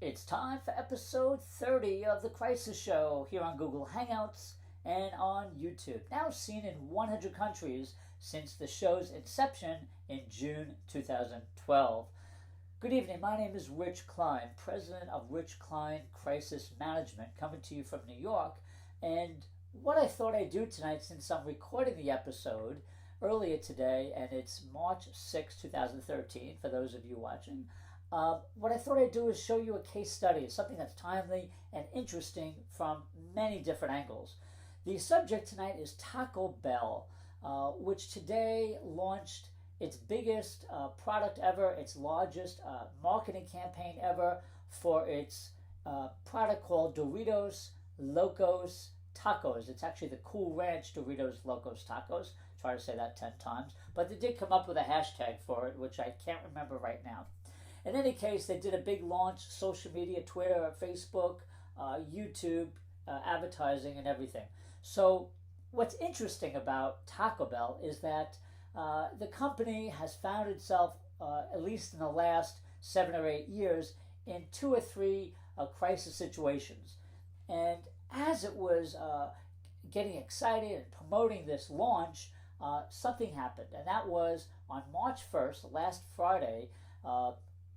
It's time for episode 30 of The Crisis Show here on Google Hangouts and on YouTube. Now seen in 100 countries since the show's inception in June 2012. Good evening, my name is Rich Klein, president of Rich Klein Crisis Management, coming to you from New York. And what I thought I'd do tonight, since I'm recording the episode earlier today, and it's March 6, 2013, for those of you watching, what I thought I'd do is show you a case study, something that's timely and interesting from many different angles. The subject tonight is Taco Bell, which today launched its biggest product ever, its largest marketing campaign ever for its product called Doritos Locos Tacos. It's actually the Cool Ranch Doritos Locos Tacos. Try to say that 10 times. But they did come up with a hashtag for it, which I can't remember right now. In any case, they did a big launch, social media, Twitter, Facebook, YouTube, advertising, and everything. So what's interesting about Taco Bell is that the company has found itself, at least in the last 7 or 8 years, in 2 or 3 crisis situations. And as it was getting excited and promoting this launch, something happened. And that was on March 1st, last Friday,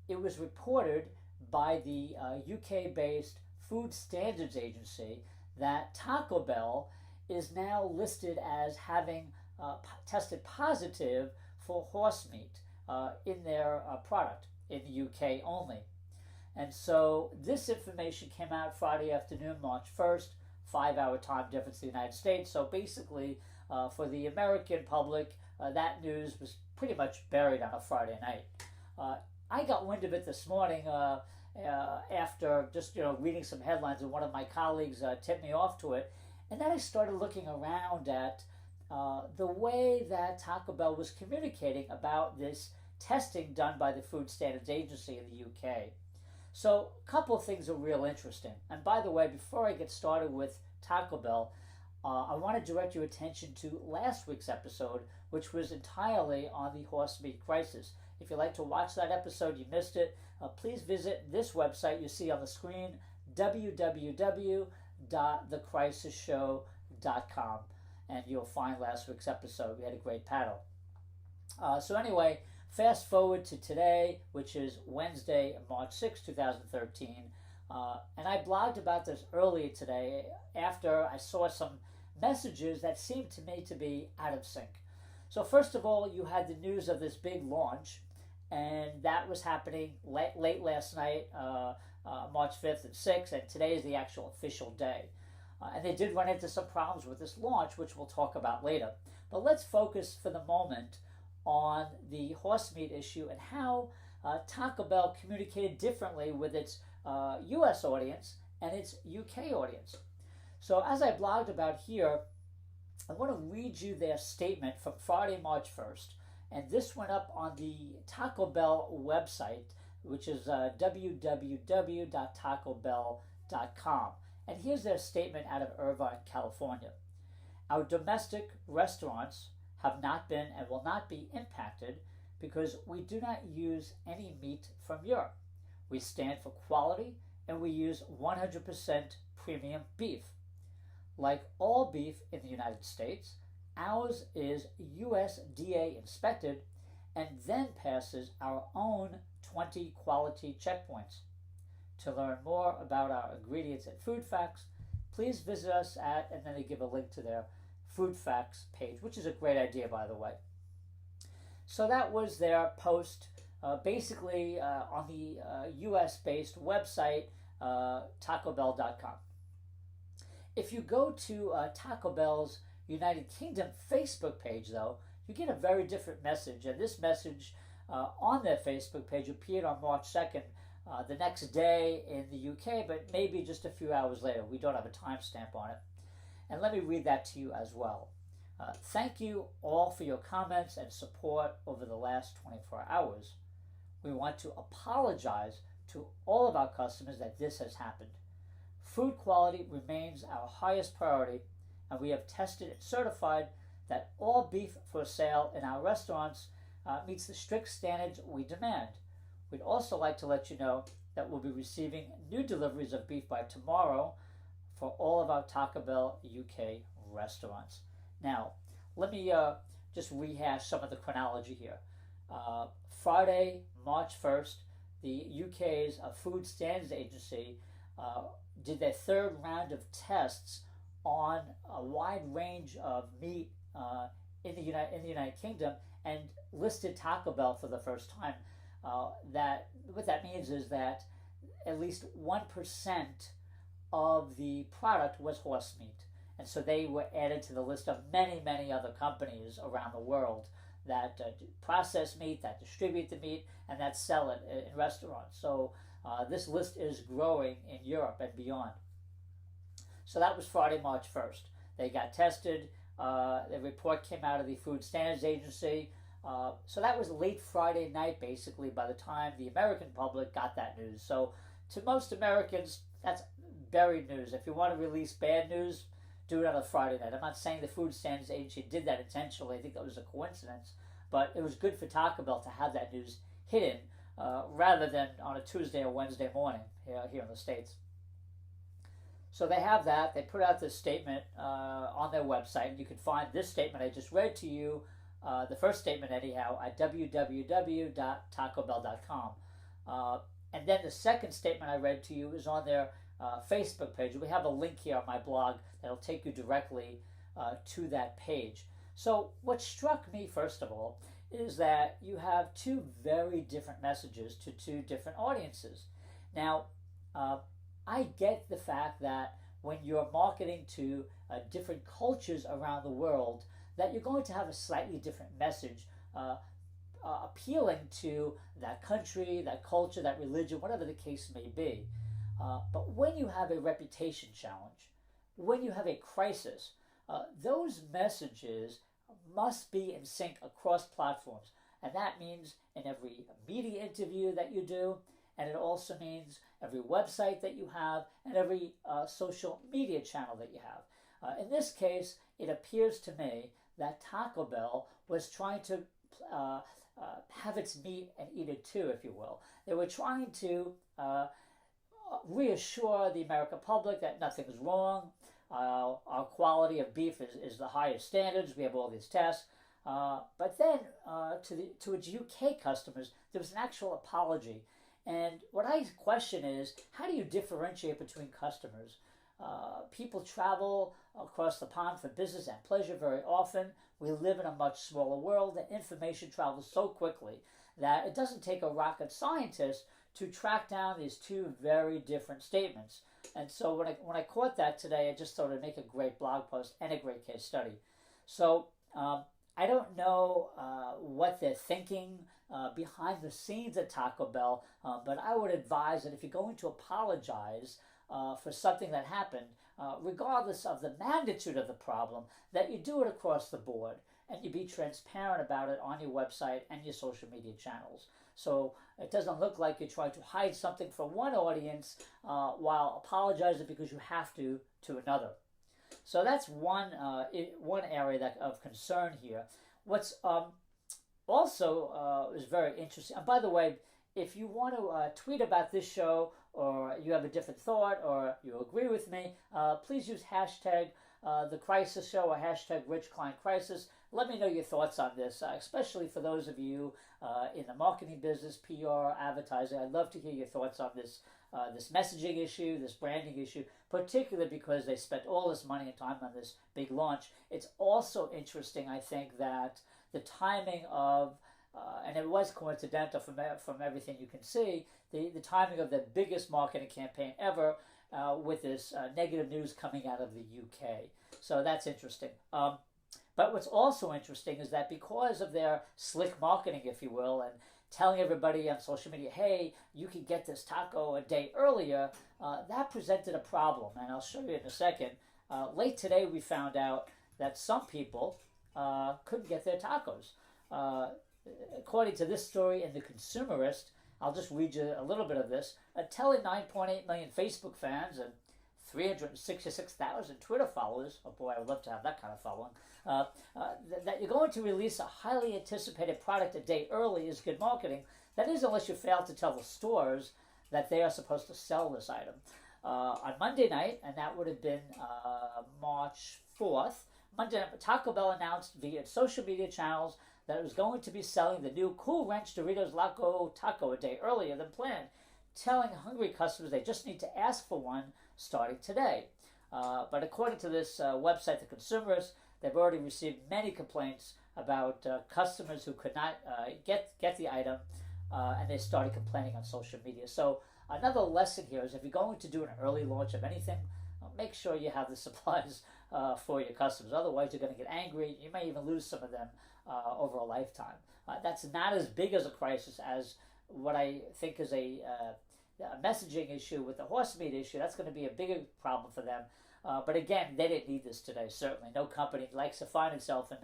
it was reported by the UK-based Food Standards Agency that Taco Bell is now listed as having tested positive for horse meat in their product in the UK only. And so this information came out Friday afternoon, March 1st, 5-hour time difference in the United States. So basically, for the American public, that news was pretty much buried on a Friday night. I got wind of it this morning after just reading some headlines, and one of my colleagues tipped me off to it. And then I started looking around at the way that Taco Bell was communicating about this testing done by the Food Standards Agency in the UK. So a couple of things are real interesting. And by the way, before I get started with Taco Bell, I want to direct your attention to last week's episode, which was entirely on the horse meat crisis. If you'd like to watch that episode, you missed it, please visit this website you see on the screen, www.thecrisisshow.com, and you'll find last week's episode. We had a great panel. So anyway, fast forward to today, which is Wednesday, March 6, 2013, and I blogged about this earlier today after I saw some messages that seemed to me to be out of sync. So first of all, you had the news of this big launch, and that was happening late last night, March 5th at 6, and today is the actual official day. And they did run into some problems with this launch, which we'll talk about later. But let's focus for the moment on the horse meat issue and how Taco Bell communicated differently with its US audience and its UK audience. So as I blogged about here, I want to read you their statement from Friday, March 1st. And this went up on the Taco Bell website, which is www.tacobell.com. And here's their statement out of Irvine, California. Our domestic restaurants have not been and will not be impacted because we do not use any meat from Europe. We stand for quality and we use 100% premium beef. Like all beef in the United States, ours is USDA inspected and then passes our own 20 quality checkpoints. To learn more about our ingredients and food facts, please visit us at, and then they give a link to their food facts page, which is a great idea, by the way. So that was their post, basically on the US-based website, tacobell.com. If you go to Taco Bell's United Kingdom Facebook page, though, you get a very different message. And this message on their Facebook page appeared on March 2nd, the next day in the UK, but maybe just a few hours later. We don't have a timestamp on it. And let me read that to you as well. Thank you all for your comments and support over the last 24 hours. We want to apologize to all of our customers that this has happened. Food quality remains our highest priority, and we have tested and certified that all beef for sale in our restaurants meets the strict standards we demand. We'd also like to let you know that we'll be receiving new deliveries of beef by tomorrow for all of our Taco Bell UK restaurants. Now, let me just rehash some of the chronology here. Friday, March 1st, the UK's Food Standards Agency did their third round of tests on a wide range of meat in the United Kingdom and listed Taco Bell for the first time. What that means is that at least 1% of the product was horse meat, and so they were added to the list of many, many other companies around the world that process meat, that distribute the meat, and that sell it in restaurants. So this list is growing in Europe and beyond. So that was Friday, March 1st. They got tested. The report came out of the Food Standards Agency. So that was late Friday night, basically, by the time the American public got that news. So to most Americans, that's buried news. If you want to release bad news, do it on a Friday night. I'm not saying the Food Standards Agency did that intentionally. I think that was a coincidence. But it was good for Taco Bell to have that news hidden rather than on a Tuesday or Wednesday morning here in the States. So they have that. They put out this statement on their website. And you can find this statement I just read to you, the first statement anyhow, at www.tacobell.com. And then the second statement I read to you is on their Facebook page. We have a link here on my blog that'll take you directly to that page. So what struck me, first of all, is that you have two very different messages to two different audiences. Now, I get the fact that when you're marketing to different cultures around the world, that you're going to have a slightly different message appealing to that country, that culture, that religion, whatever the case may be. But when you have a reputation challenge, when you have a crisis, those messages must be in sync across platforms. And that means in every media interview that you do, and it also means every website that you have and every social media channel that you have. In this case, it appears to me that Taco Bell was trying to have its meat and eat it too, if you will. They were trying to reassure the American public that nothing's wrong. Our quality of beef is the highest standards. We have all these tests. But then to its UK customers, there was an actual apology. And what I question is, how do you differentiate between customers? People travel across the pond for business and pleasure very often. We live in a much smaller world, and information travels so quickly that it doesn't take a rocket scientist to track down these two very different statements. And so when I caught that today, I just thought it'd make a great blog post and a great case study. So I don't know what they're thinking behind the scenes at Taco Bell, but I would advise that if you're going to apologize for something that happened, regardless of the magnitude of the problem, that you do it across the board and you be transparent about it on your website and your social media channels. So it doesn't look like you're trying to hide something from one audience while apologizing because you have to another. So that's one area of concern here. What's also is very interesting. And by the way, if you want to tweet about this show, or you have a different thought, or you agree with me, please use hashtag The Crisis Show or hashtag Rich Klein Crisis. Let me know your thoughts on this, especially for those of you in the marketing business, PR, advertising. I'd love to hear your thoughts on this this messaging issue, this branding issue, particularly because they spent all this money and time on this big launch. It's also interesting, I think, that the timing of and it was coincidental from everything you can see, the timing of the biggest marketing campaign ever with this negative news coming out of the UK. So that's interesting. But what's also interesting is that because of their slick marketing, if you will, and telling everybody on social media, hey, you can get this taco a day earlier, that presented a problem. And I'll show you in a second. Late today, we found out that some people couldn't get their tacos. According to this story in The Consumerist, I'll just read you a little bit of this. Telling 9.8 million Facebook fans and 366,000 Twitter followers, oh boy, I would love to have that kind of following, that you're going to release a highly anticipated product a day early is good marketing. That is, unless you fail to tell the stores that they are supposed to sell this item. On Monday night, and that would have been March 4th, Monday night, Taco Bell announced via its social media channels that it was going to be selling the new Cool Ranch Doritos Loco Taco a day earlier than planned, telling hungry customers they just need to ask for one starting today. But according to this website, The Consumers, they've already received many complaints about customers who could not get the item, and they started complaining on social media. So another lesson here is if you're going to do an early launch of anything, make sure you have the supplies for your customers. Otherwise, you're going to get angry. You may even lose some of them over a lifetime. That's not as big as a crisis as what I think is a messaging issue with the horse meat issue. That's going to be a bigger problem for them. But again, they didn't need this today, certainly. No company likes to find itself in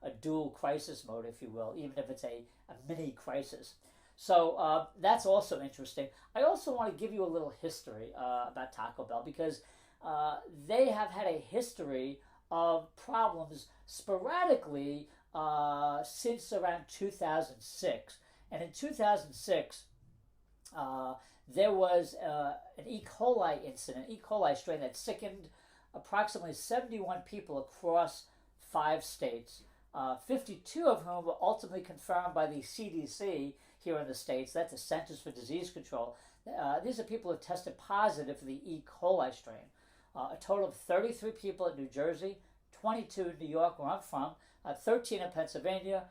a dual crisis mode, if you will, even if it's a mini crisis. So that's also interesting. I also want to give you a little history about Taco Bell, because they have had a history of problems sporadically since around 2006. And in 2006, there was an E. coli incident, E. coli strain that sickened approximately 71 people across 5 states, 52 of whom were ultimately confirmed by the CDC here in the States. That's the Centers for Disease Control. These are people who tested positive for the E. coli strain. A total of 33 people in New Jersey, 22 in New York, where I'm from, 13 in Pennsylvania,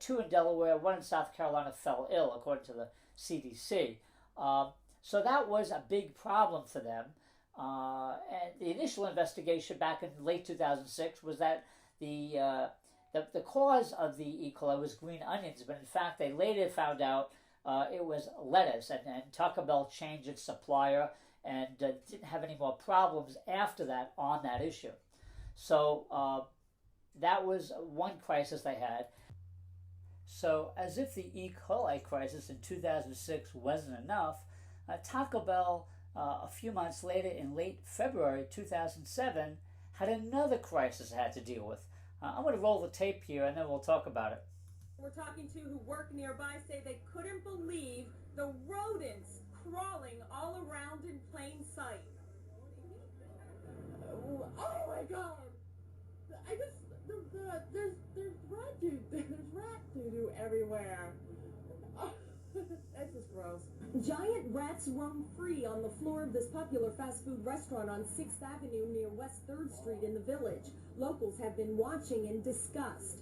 2 in Delaware, 1 in South Carolina fell ill, according to the CDC. So that was a big problem for them. And the initial investigation back in late 2006 was that the cause of the E. coli was green onions, but in fact they later found out it was lettuce, and Taco Bell changed its supplier and didn't have any more problems after that on that issue. So that was one crisis they had. So as if the E. coli crisis in 2006 wasn't enough, Taco Bell a few months later, in late February 2007, had another crisis it had to deal with. I'm going to roll the tape here and then we'll talk about it. We're talking to who work nearby say they couldn't believe the rodents crawling all around in plain sight. Oh my God! I just there's rat doo everywhere. Oh, that's just gross. Giant rats roam free on the floor of this popular fast food restaurant on 6th Avenue near West 3rd Street in the Village. Locals have been watching in disgust.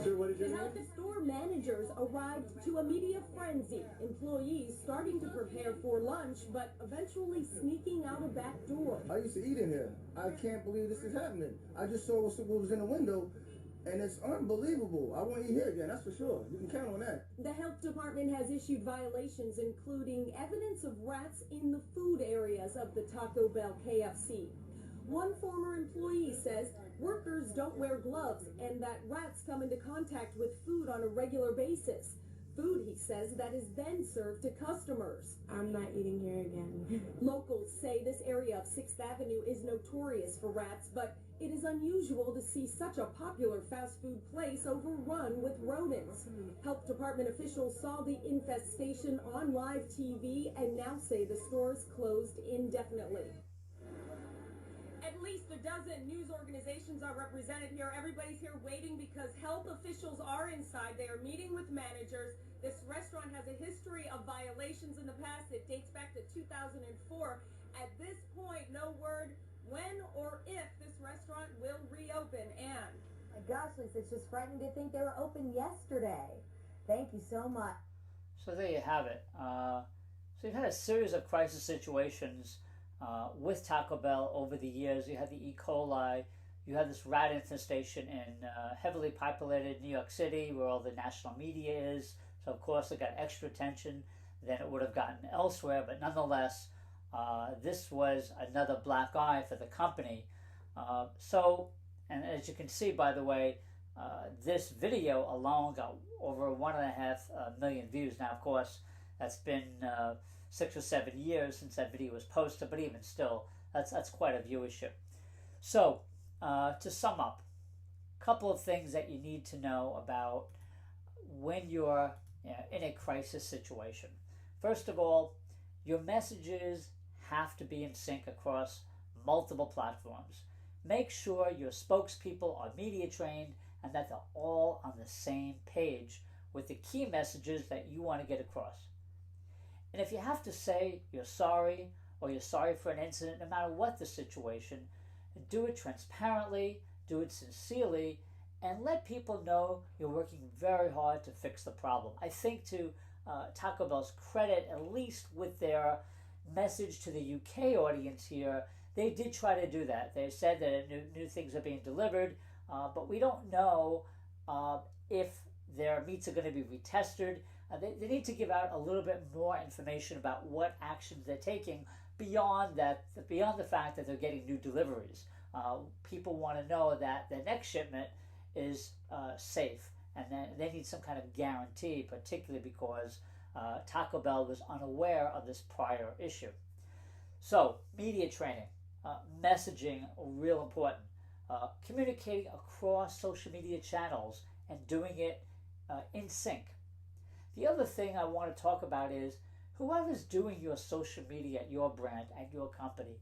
Sir, what is your The name? health store managers arrived to a media frenzy. Employees starting to prepare for lunch, but eventually sneaking out a back door. I used to eat in here. I can't believe this is happening. I just saw what was in the window, and it's unbelievable. I won't eat here again, that's for sure. You can count on that. The health department has issued violations, including evidence of rats in the food areas of the Taco Bell KFC. One former employee says workers don't wear gloves and that rats come into contact with food on a regular basis. Food, he says, that is then served to customers. I'm not eating here again. Locals say this area of 6th Avenue is notorious for rats, but it is unusual to see such a popular fast food place overrun with rodents. Health department officials saw the infestation on live TV and now say the store is closed indefinitely. At least a dozen news organizations are represented here. Everybody's here waiting because health officials are inside. They are meeting with managers. This restaurant has a history of violations in the past. It dates back to 2004. At this point, no word when or if this restaurant will reopen. Anne. My gosh, Lisa, it's just frightening to think they were open yesterday. Thank you so much. So there you have it. So you've had a series of crisis situations with Taco Bell over the years. You had the E. coli, you had this rat infestation in heavily populated New York City where all the national media is. So of course it got extra attention than it would have gotten elsewhere, but nonetheless, this was another black eye for the company. And as you can see, by the way, this video alone got over 1.5 million views. Now, of course, that's been 6 or 7 years since that video was posted, but even still, that's quite a viewership. So, to sum up, a couple of things that you need to know about when you're in a crisis situation. First of all, your messages have to be in sync across multiple platforms. Make sure your spokespeople are media trained and that they're all on the same page with the key messages that you want to get across. And if you have to say you're sorry or you're sorry for an incident, no matter what the situation, do it transparently, do it sincerely, and let people know you're working very hard to fix the problem. I think to Taco Bell's credit, at least with their message to the UK audience here, they did try to do that. They said that new things are being delivered, but we don't know if their meats are going to be retested. They need to give out a little bit more information about what actions they're taking beyond the fact that they're getting new deliveries. People want to know that the next shipment is safe, and then they need some kind of guarantee, particularly because Taco Bell was unaware of this prior issue. So, media training, messaging, real important. Communicating across social media channels and doing it in sync. The other thing I want to talk about is whoever's doing your social media at your brand, at your company,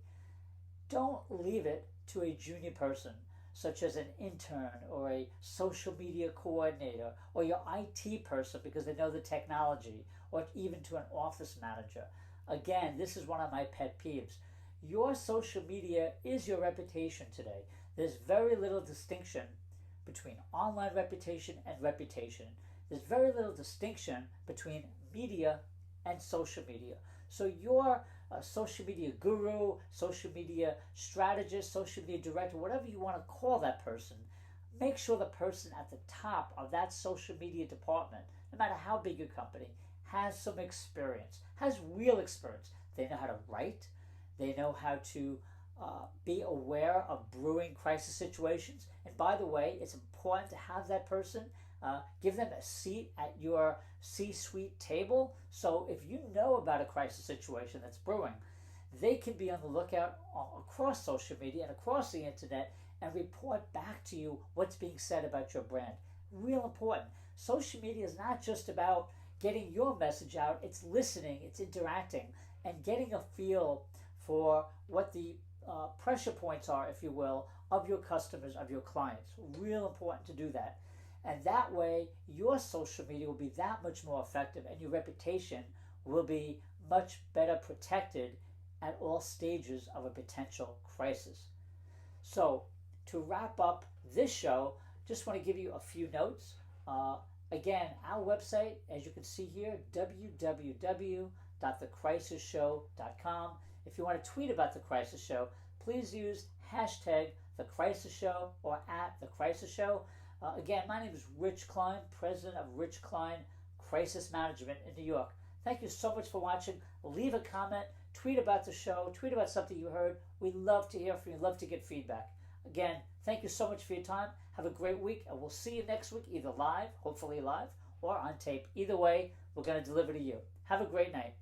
don't leave it to a junior person, such as an intern or a social media coordinator or your IT person because they know the technology, or even to an office manager. Again, this is one of my pet peeves. Your social media is your reputation today. There's very little distinction between online reputation and reputation. There's very little distinction between media and social media. So your social media guru, social media strategist, social media director, whatever you want to call that person, make sure the person at the top of that social media department, no matter how big your company, has some experience, has real experience. They know how to write. They know how to be aware of brewing crisis situations. And by the way, it's important to have that person give them a seat at your C-suite table. So if you know about a crisis situation that's brewing, they can be on the lookout across social media and across the internet and report back to you what's being said about your brand. Real important. Social media is not just about getting your message out, it's listening, it's interacting, and getting a feel for what the pressure points are, if you will, of your customers, of your clients. Real important to do that. And that way, your social media will be that much more effective and your reputation will be much better protected at all stages of a potential crisis. So, to wrap up this show, just want to give you a few notes. Again, our website, as you can see here, www.thecrisisshow.com. If you want to tweet about The Crisis Show, please use hashtag The Crisis Show or @TheCrisisShow. Again, my name is Rich Klein, president of Rich Klein Crisis Management in New York. Thank you so much for watching. Leave a comment, tweet about the show, tweet about something you heard. We love to hear from you, love to get feedback. Again, thank you so much for your time. Have a great week, and we'll see you next week, either live, hopefully live, or on tape. Either way, we're going to deliver to you. Have a great night.